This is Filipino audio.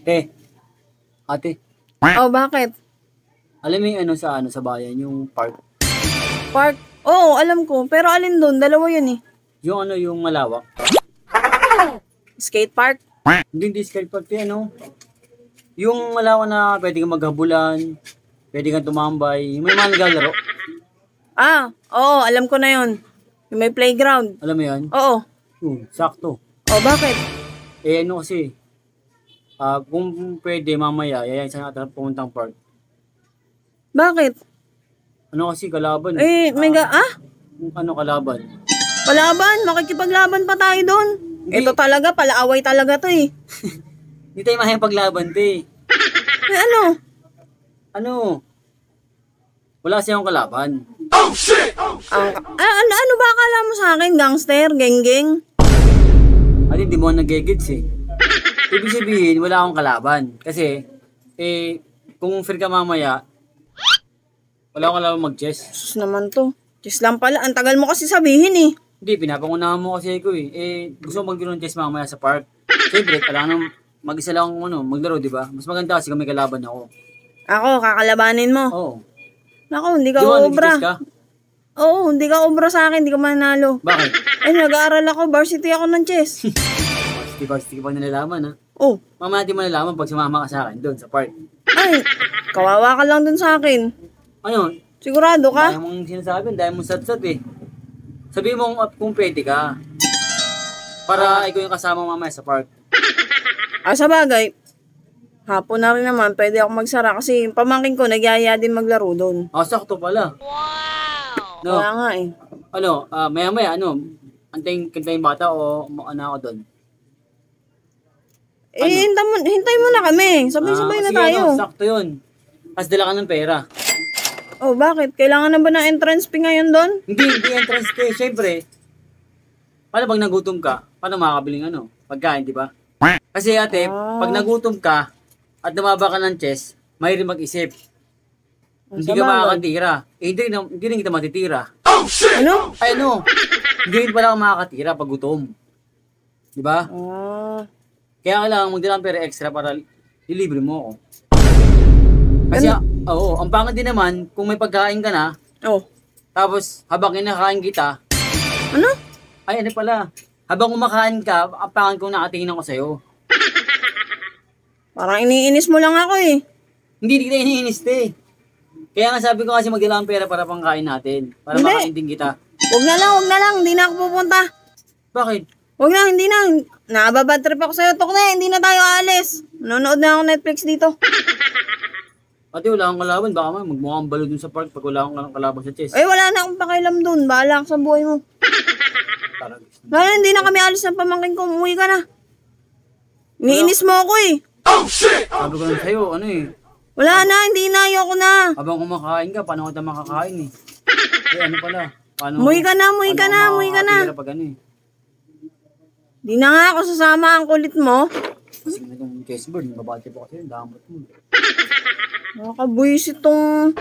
Te, ate, Oh, bakit? alam mo yung sa bayan, yung park. Park? Oo, alam ko. Pero alin doon? Dalawa yun eh. Yung malawak. Skate park? Hindi skate park, te, yung malawak na pwede kang maghabulan, pwede kang tumambay, may mga naglalaro. Ah, oo, alam ko na yun. Yung may playground. Alam mo yan? Oo. Sakto. Oh, bakit? Kasi, kung pwede mamaya, yayain sa natin pumuntang park. Bakit? Kasi kalaban. Kalaban? Palaban, makikipaglaban pa tayo doon. Ito talaga, palaaway talaga to eh. Hindi tayo mahayang paglaban, te. Ano? Wala siyang kalaban. Ano ba akala mo sa akin? Gangster? Geng-geng? Di mo nag-gets eh. Ibig sabihin, wala akong kalaban. Kasi, kung fair ka mamaya, wala akong kalaban mag-chess. Sus naman to. Chess lang pala. Ang tagal mo kasi sabihin eh. Hindi, pinapangunahan mo kasi ako eh. Gusto ko mag-gano'n chess mamaya sa park. Siyempre, kailangan mag-isa lang akong maglaro, di ba? Mas maganda kasi kung may kalaban ako. Ako, kakalabanin mo? Oo. Naku, hindi ka Di ba, obra. nag-chess ka? Oo, hindi ka obra sa akin, hindi ka manalo. Bakit? Nag-aaral ako, varsity ako ng chess. Varsity pa nalalaman, ha? Oh. Mamaya di mo nalalaman pag sumama ka sa akin doon sa park. Ay, kawawa ka lang dun sa akin. Ano? Sigurado ka? Dahil mong sinasabi, dahil mong sat-sat eh. Sabihin mo kung pwede ka. Para ikaw yung kasama mamaya sa park. Sa bagay, hapon na rin naman, pwede ako magsara kasi pamangkin ko, nagyaya din maglaro doon. Sakto pala. Wow! No? Kaya nga eh. Maya-maya, kantayin bata o ako doon? Hintay mo na kami. Sabay-sabay na tayo. Sakto yun. Tapos dala ka ng pera. Oh, bakit? Kailangan na ba ng entrance fee ngayon doon? Hindi entrance fee. Siyempre, paano pag nagutom ka, paano makakabiling pagkain, di ba? Kasi ate, pag nagutom ka at dumaba ka ng chess, mahirin mag-isip. Hindi ka makakatira. Hindi rin kita matitira. Oh, shit! Ano? Hindi rin pala ka makakatira pag gutom. Di ba? Kaya kailangan magdala ng pera extra para ilibre mo ako. Kasi, ang pangit din naman, kung may pagkain ka na, tapos habang kinakain kita, ano? Habang kumakain ka, ang pangit kong nakatingin ako sa'yo. Parang iniinis mo lang ako eh. Hindi kita iniinis, te. Kaya nga sabi ko kasi magdala ng pera para pangkain natin. Para makain din kita. Huwag na lang. Hindi na ako pupunta. Bakit? Huwag na, hindi na. Nakababad trip ako sa'yo. Tok na, hindi na tayo aalis. Nanonood na ako Netflix dito. Ate, wala akong kalaban. Baka magmukhang balo dun sa park pag wala akong kalaban sa chess. Wala na akong pakialam dun. Bahala ka sa buhay mo. Hindi na kami alis ng pamangkin ko. Umuwi ka na. Iniinis mo ako eh. Oh, shit! Sabi ko lang sa'yo, Wala na, hindi na. Ayoko na. Habang kumakain ka, paano ka makakain eh? Umuwi ka na. Pag Di na nga ako sasama, ang kulit mo. Kasi na itong chessboard, mabati po kasi yung damot mo. Nakakabuisit tong